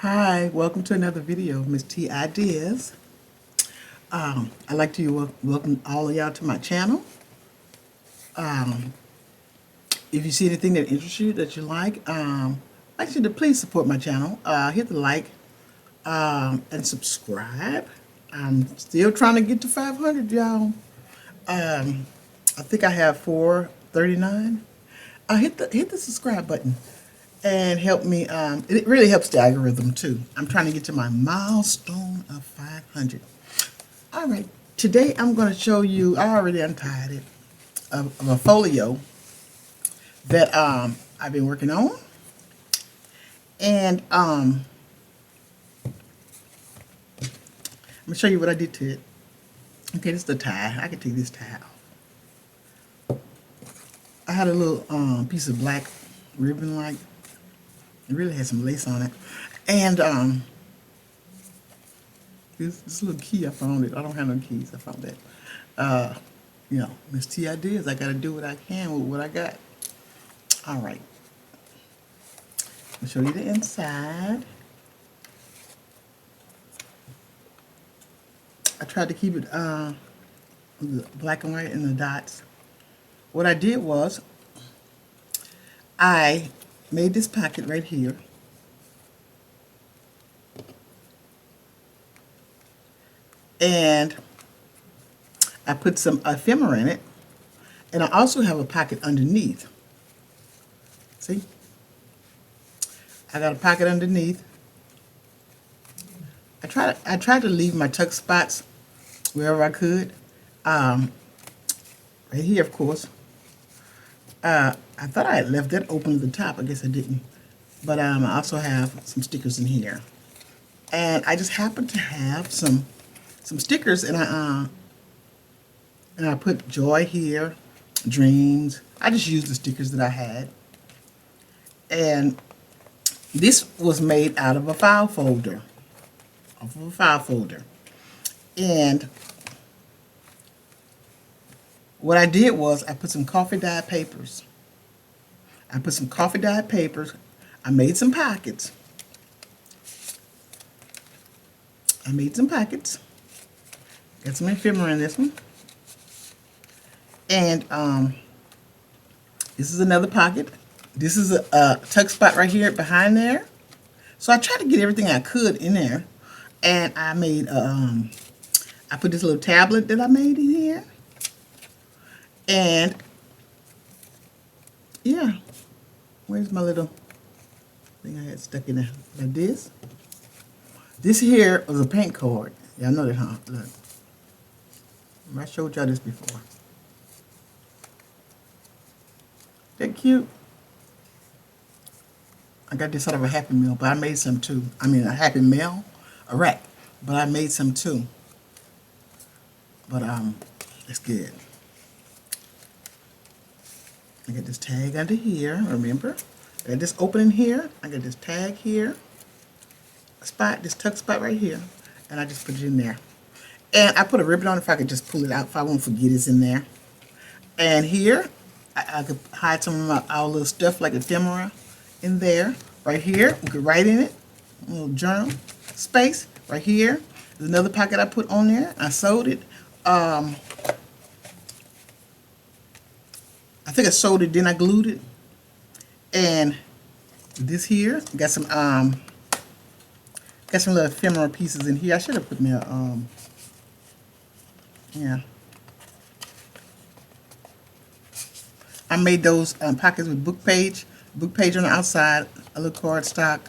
Hi, welcome to another video of Miss T Ideas. I'd like to welcome all of y'all to my channel. If you see anything that interests you, that you like, I'd like you to please support my channel. Hit the like and subscribe. I'm still trying to get to 500, y'all. I think I have 439. Hit the subscribe button and help me. It really helps the algorithm too. I'm trying to get to my milestone of 500. All right, today I'm going to show you. I already untied it of a folio that I've been working on, and I'm gonna show you what I did to it. Okay, this is the tie. I can take this tie off. I had a little piece of black ribbon, like it really had some lace on it, and this little key, I found it. I don't have no keys. I found that. Miss T Ideas. I got to do what I can with what I got. All right. I'll show you the inside. I tried to keep it black and white and the dots. What I did was I made this pocket right here. And I put some ephemera in it. And I also have a pocket underneath. See? I got a pocket underneath. I tried to leave my tuck spots wherever I could. Right here, of course. I thought I had left that open at the top. I guess I didn't. But I also have some stickers in here. And I just happened to have some stickers, and I put joy here, dreams. I just used the stickers that I had. And this was made out of a file folder. And what I did was I put some coffee dyed papers. I made some pockets. Got some ephemera in this one. And this is another pocket. This is a tuck spot right here behind there. So I tried to get everything I could in there. And I made, I put this little tablet that I made in here. And, yeah. Where's my little thing I had stuck in there? Like this. This here was a paint card. Y'all know that, huh? Look. I showed y'all this before. That cute. I got this out of a Happy Meal, but I made some too. I mean, a Happy Meal, a rack, but I made some too. But it's good. I got this tag under here. Remember, I got this opening here. I got this tag here. Spot, this tuck spot right here, and I just put it in there. And I put a ribbon on it if I could just pull it out if I won't forget it's in there. And here, I could hide some of our little stuff like ephemera in there. Right here, we could write in it. A little journal space right here. There's another pocket I put on there. I sewed it. I think I sewed it, then I glued it. And this here, got some little ephemera pieces in here. I should have put me a yeah. I made those pockets with book page on the outside, a little cardstock,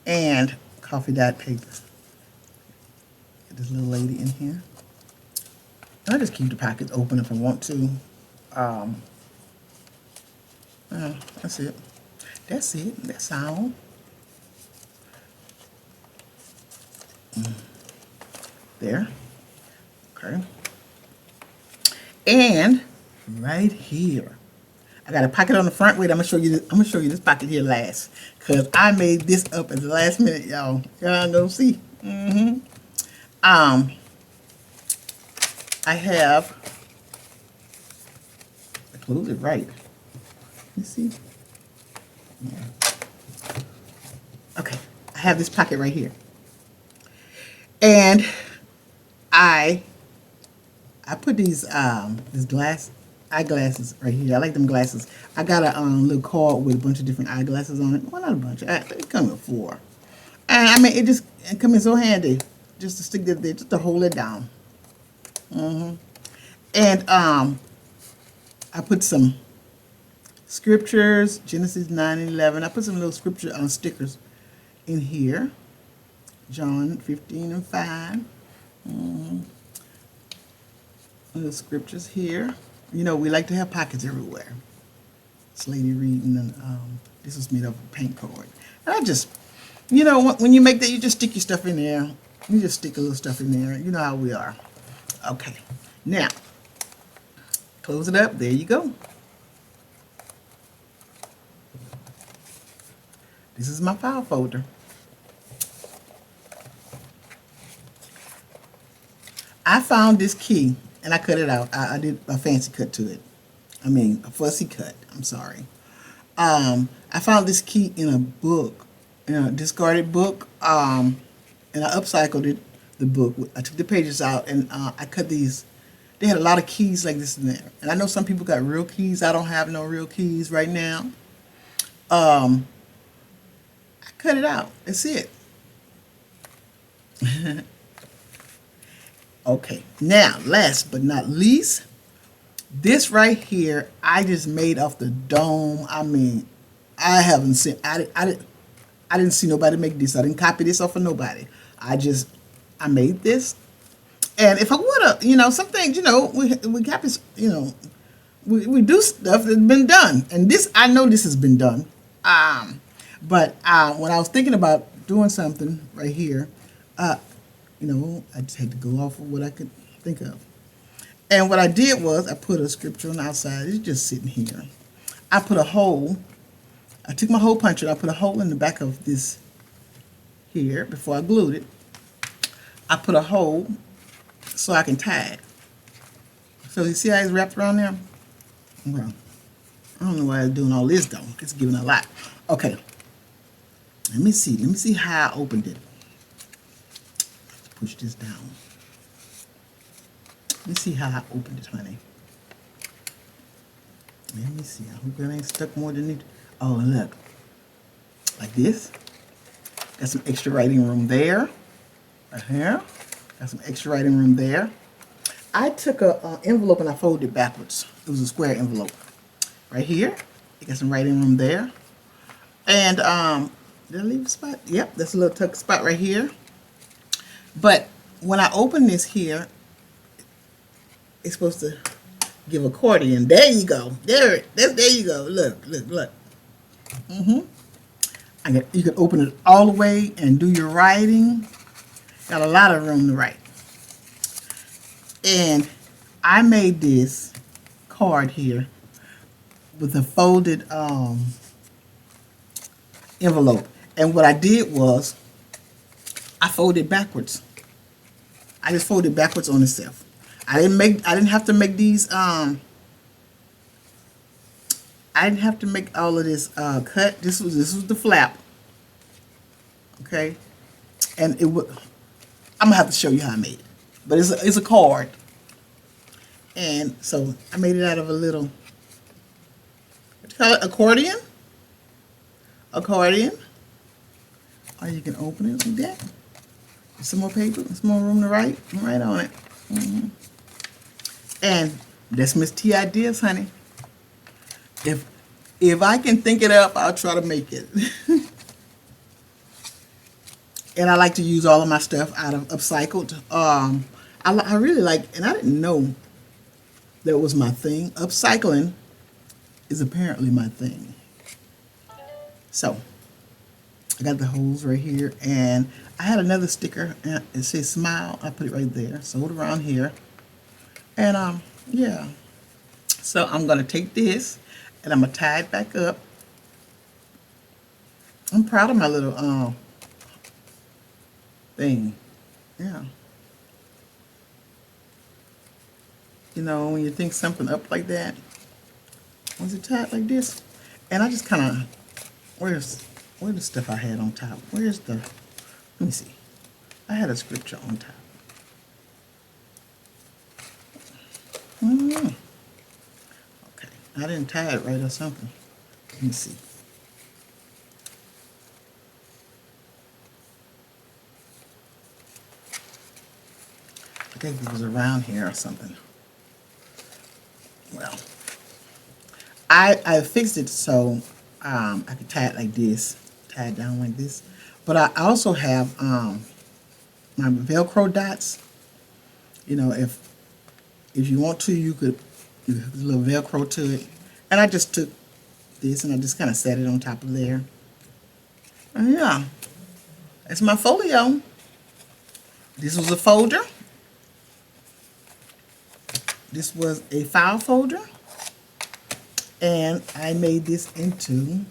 and coffee dyed paper. Get this little lady in here. I just keep the pockets open if I want to. That's it. That's all. There. Okay. And right here, I got a pocket on the front. Wait, I'm gonna show you this pocket here last, cause I made this up at the last minute, y'all. Y'all gonna see. I have. I close it right. You see? Yeah. Okay. I have this pocket right here. And I put these eyeglasses right here. I like them glasses. I got a little card with a bunch of different eyeglasses on it. Well, not a bunch. It comes with 4. And I mean, it comes in so handy just to stick that there, just to hold it down. And I put some scriptures, Genesis 9:11. I put some little scripture stickers in here. John 15:5. Little scriptures here. You know, we like to have pockets everywhere. This lady reading, and this was made up of paint card. And I just, you know, when you make that, you just stick your stuff in there. You just stick a little stuff in there. You know how we are. Okay. Now, close it up. There you go. This is my file folder. I found this key, and I cut it out. I did a fancy cut to it. I mean, a fussy cut. I'm sorry. I found this key in a book, in a discarded book, and I upcycled it, the book. I took the pages out, and I cut these. They had a lot of keys like this in there. And I know some people got real keys. I don't have no real keys right now. I cut it out. That's it. Okay, now, last but not least, this right here, I just made off the dome. I mean, I haven't seen, I didn't see nobody make this. I didn't copy this off of nobody. I made this. And if I would have, you know, some things, you know, we copy, you know, we do stuff that's been done. And this, I know this has been done. But when I was thinking about doing something right here, you know, I just had to go off of what I could think of. And what I did was I put a scripture on the outside. It's just sitting here. I put a hole. I took my hole puncher. I put a hole in the back of this here before I glued it. I put a hole so I can tie it. So you see how it's wrapped around there? Well, I don't know why I'm doing all this though. It's giving a lot. Okay. Let me see. Let me see how I opened it. Push this down. Let me see how I opened it, honey. Let me see. I hope it ain't stuck more than it. Oh, look. Like this. Got some extra writing room there. Right here. Got some extra writing room there. I took a envelope and I folded it backwards. It was a square envelope. Right here. You got some writing room there. And did I leave a spot? Yep, that's a little tuck spot right here. But when I open this here, it's supposed to give accordion. There you go. There you go. Look. You can open it all the way and do your writing. Got a lot of room to write. And I made this card here with a folded envelope. And what I did was I folded backwards. I just folded backwards on itself. I didn't have to make these I didn't have to make all of this cut. This was the flap. Okay? And it would, I'm gonna have to show you how I made it. But it's a card. And so I made it out of a little, what you call it, accordion? Accordion. Or you can open it like that. Some more paper, some more room to write on it. And that's Miss T ideas, honey. If I can think it up, I'll try to make it. And I like to use all of my stuff out of upcycled. I really like, and I didn't know that was my thing. Upcycling is apparently my thing. So I got the holes right here, and I had another sticker, and it says smile. I put it right there, sewed around here. And yeah. So I'm gonna take this and I'm gonna tie it back up. I'm proud of my little thing. Yeah. You know, when you think something up like that, was it tied like this? And I just kind of, where's the stuff I had on top? Where's the Let me see. I had a scripture on top. Okay, I didn't tie it right or something. Let me see. I think it was around here or something. Well, I fixed it so I could tie it like this, tie it down like this. But I also have my Velcro dots. You know, if you want to, you could do a little Velcro to it. And I just took this and I just kind of set it on top of there. And yeah, that's my folio. This was a folder. This was a file folder. And I made this into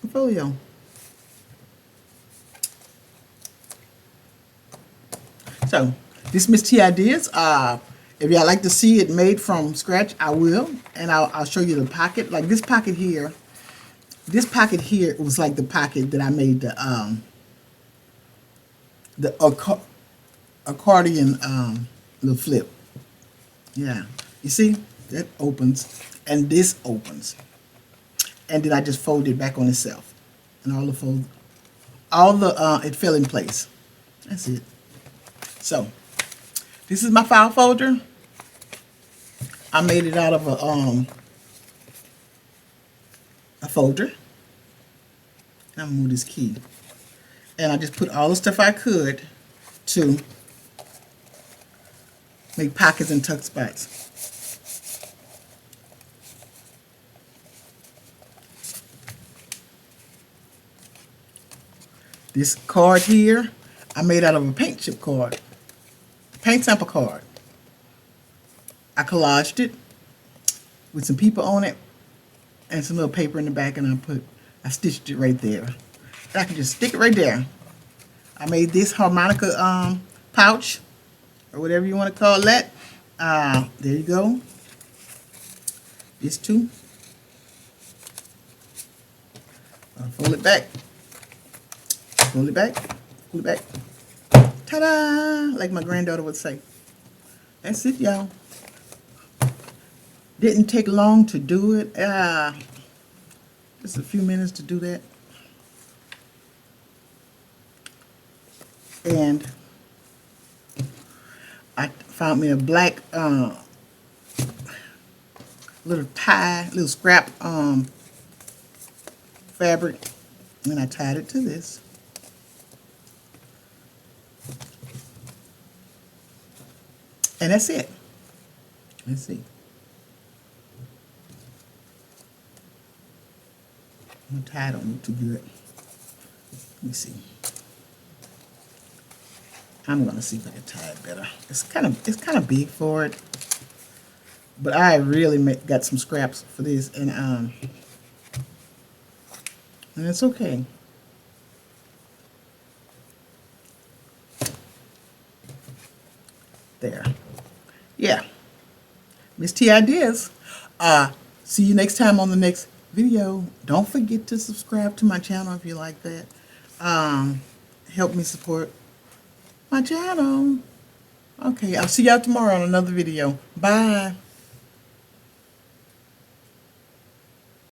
a folio. So, this Miss T Ideas. If y'all like to see it made from scratch, I will. And I'll show you the pocket. Like this pocket here. This pocket here was like the pocket that I made the accordion little flip. Yeah. You see? That opens. And this opens. And then I just fold it back on itself. And it fell in place. That's it. So, this is my file folder. I made it out of a folder. I'm gonna move this key. And I just put all the stuff I could to make pockets and tuck spots. This card here, I made out of a paint chip card. Paint sample card. I collaged it with some people on it and some little paper in the back, and I stitched it right there. And I can just stick it right there. I made this harmonica pouch, or whatever you want to call that. There you go. This too. Fold it back. Fold it back. Fold it back. Ta-da! Like my granddaughter would say. That's it, y'all. Didn't take long to do it. Just a few minutes to do that. And I found me a black little scrap fabric, and I tied it to this. And that's it. Let's see. I'm tie it on too good. Let me see. I'm gonna see if I can tie it better. It's kind of big for it, but I really got some scraps for this, and it's okay. There. Yeah. Miss T Ideas. See you next time on the next video. Don't forget to subscribe to my channel if you like that. Help me support my channel. Okay, I'll see y'all tomorrow on another video. Bye.